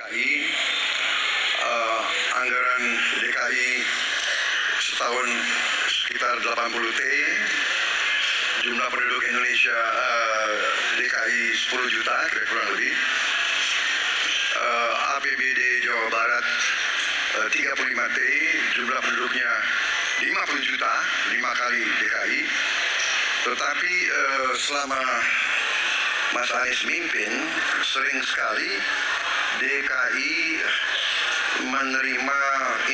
DKI, anggaran DKI setahun sekitar 80 T, jumlah penduduk Indonesia DKI 10 juta kurang lebih, APBD Jawa Barat 35 T, jumlah penduduknya 50 juta, 5 kali DKI. Tetapi selama Mas Anies mimpin, sering sekali DKI menerima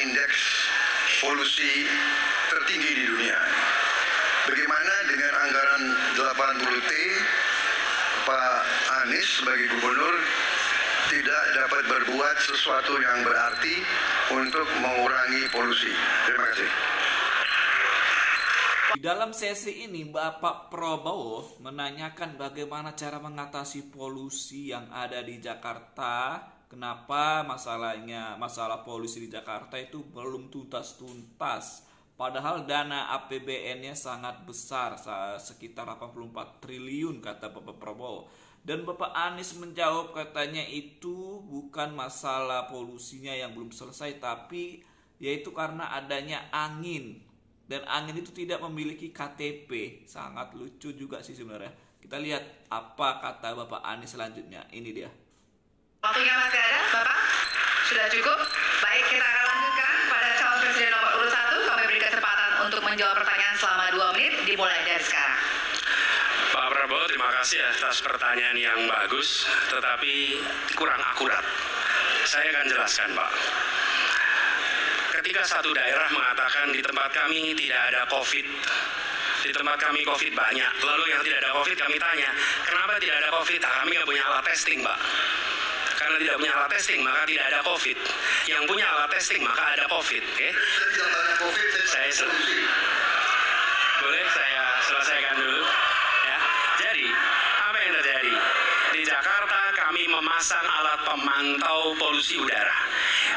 indeks polusi tertinggi di dunia. Bagaimana dengan anggaran 80 T, Pak Anies sebagai gubernur tidak dapat berbuat sesuatu yang berarti untuk mengurangi polusi? Terima kasih. Di dalam sesi ini Bapak Prabowo menanyakan bagaimana cara mengatasi polusi yang ada di Jakarta. Kenapa masalah polusi di Jakarta itu belum tuntas-tuntas. Padahal dana APBN-nya sangat besar, sekitar 84 triliun kata Bapak Prabowo. Dan Bapak Anies menjawab, katanya itu bukan masalah polusinya yang belum selesai, tapi yaitu karena adanya angin. Dan angin itu tidak memiliki KTP. Sangat lucu juga sih sebenarnya. Kita lihat apa kata Bapak Anies selanjutnya. Ini dia. Waktunya masih ada, Bapak? Sudah cukup? Baik, kita akan lanjutkan pada calon presiden nomor urut 1. Kami beri kesempatan untuk menjawab pertanyaan selama 2 menit, dimulai dari sekarang. Pak Prabowo, terima kasih atas pertanyaan yang bagus, tetapi kurang akurat. Saya akan jelaskan, Pak. Ketika satu daerah mengatakan di tempat kami tidak ada COVID, di tempat kami COVID banyak, lalu yang tidak ada COVID kami tanya, kenapa tidak ada COVID? Kami nggak punya alat testing, Pak. Karena tidak punya alat testing, maka tidak ada COVID. Yang punya alat testing, maka ada COVID. Okay? Boleh saya selesaikan dulu? Ya. Jadi, apa yang terjadi? Di Jakarta kami memasang alat pemantau polusi udara.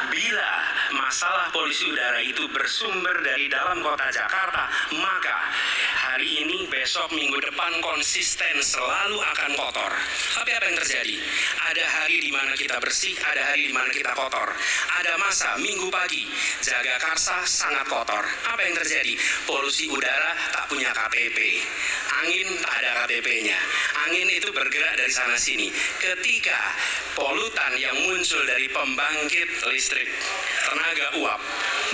Bila masalah polusi udara itu bersumber dari dalam kota Jakarta, maka hari ini, besok, minggu depan konsisten selalu akan kotor. Tapi apa yang terjadi? Ada hari di mana kita bersih, ada hari di mana kita kotor. Ada masa minggu pagi, Jagakarsa sangat kotor. Apa yang terjadi? Polusi udara tak punya KTP. Angin tak ada KTP-nya. Angin itu bergerak dari sana sini. Ketika polutan yang muncul dari pembangkit listrik tenaga uap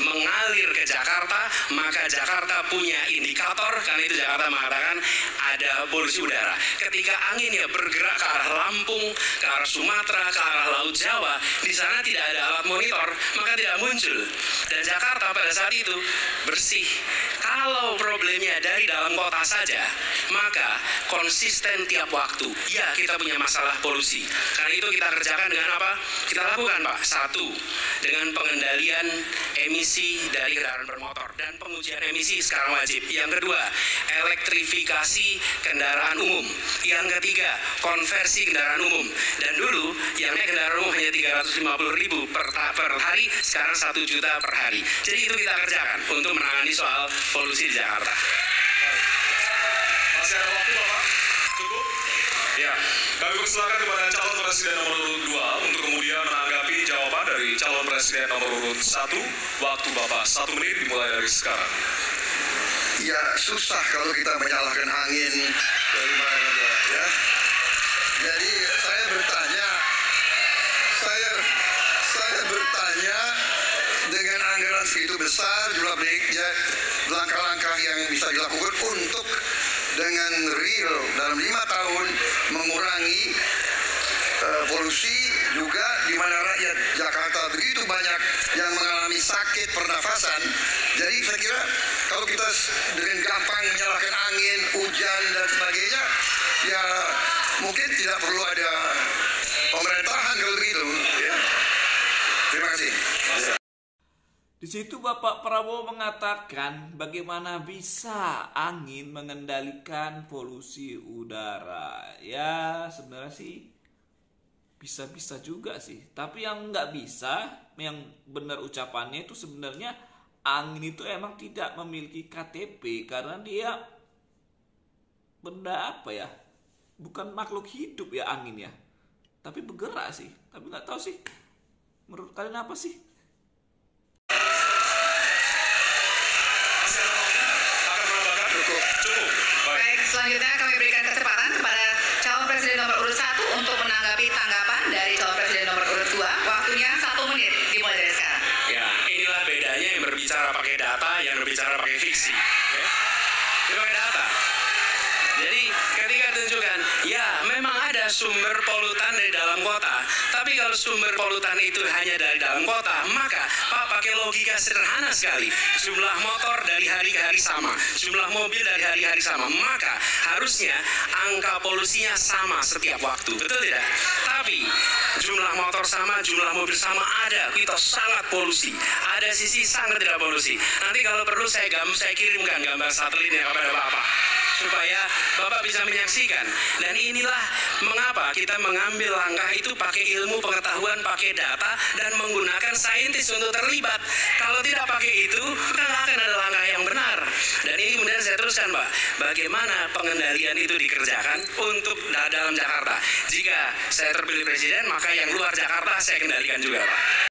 mengalir ke Jakarta, maka Jakarta punya indikator, karena itu Jakarta mengatakan ada polusi udara. Ketika anginnya bergerak ke arah Lampung, ke arah Sumatera, ke arah Laut Jawa, di sana tidak ada alat monitor, maka tidak muncul. Dan Jakarta pada saat itu bersih. Kalau problemnya dari dalam kota saja, maka konsisten tiap waktu. Ya, kita punya masalah polusi. Karena itu kita kerjakan dengan apa? Kita lakukan, Pak. 1, dengan pengendalian emisi dari kendaraan bermotor dan pengujian emisi sekarang wajib. Yang kedua, elektrifikasi kendaraan umum. Yang ketiga, konversi kendaraan umum. Dan dulu yang naik kendaraan umum hanya 350.000 per hari, sekarang 1 juta per hari. Jadi itu kita kerjakan untuk menangani soal polusi di Jakarta. Masih ada waktu, Bapak? Cukup? Ya, kami persilakan kepada calon presiden nomor urut 2 untuk kemudian menanggapi jawaban dari calon presiden nomor urut 1. Waktu Bapak 1 menit dimulai dari sekarang. Ya, susah kalau kita menyalahkan angin dari mana-mana, ya. Jadi saya bertanya, dengan anggaran segitu besar, jumlah langkah-langkah yang bisa dilakukan untuk dengan real dalam 5 tahun mengurangi polusi, juga di mana rakyat Jakarta begitu banyak yang mengalami sakit pernafasan. Jadi saya kira kalau kita dengan gampang menyalahkan angin, hujan dan sebagainya, ya mungkin tidak perlu ada pemerintahan kalau begitu. Ya. Terima kasih. Di situ Bapak Prabowo mengatakan bagaimana bisa angin mengendalikan polusi udara. Ya sebenarnya sih bisa-bisa juga sih. Tapi yang nggak bisa, yang benar ucapannya itu sebenarnya angin itu emang tidak memiliki KTP. Karena dia benda apa ya? Bukan makhluk hidup ya angin ya. Tapi bergerak sih. Tapi nggak tahu sih Menurut kalian apa sih? Akan menambahkan? Cukup. Baik. Baik, selanjutnya kami berikan kesempatan kepada calon presiden nomor urut 1 untuk menanggapi tanggapan dari calon presiden nomor urut 2. Waktunya 1 menit dimulai dari sekarang. Ya, inilah bedanya yang berbicara pakai data, yang berbicara pakai fiksi. Ya. Itu pakai data. Jadi ketika tunjukkan, ya memang ada sumber polutan dari dalam kota. Tapi kalau sumber polutan itu hanya dari dalam kota, maka Pak pakai logika sederhana sekali. Jumlah motor dari hari ke hari sama, jumlah mobil dari hari ke hari sama. Maka harusnya angka polusinya sama setiap waktu. Betul tidak? Tapi jumlah motor sama, jumlah mobil sama, ada kita sangat polusi. Ada sisi sangat tidak polusi. Nanti kalau perlu saya kirimkan gambar satelitnya kepada Bapak, supaya Bapak bisa menyaksikan. Dan inilah mengapa kita mengambil langkah itu pakai ilmu pengetahuan, pakai data, dan menggunakan saintis untuk terlibat. Kalau tidak pakai itu, nggak akan ada langkah yang benar. Dan ini kemudian saya teruskan, Pak, bagaimana pengendalian itu dikerjakan untuk dalam Jakarta. Jika saya terpilih presiden, maka yang luar Jakarta saya kendalikan juga, Pak.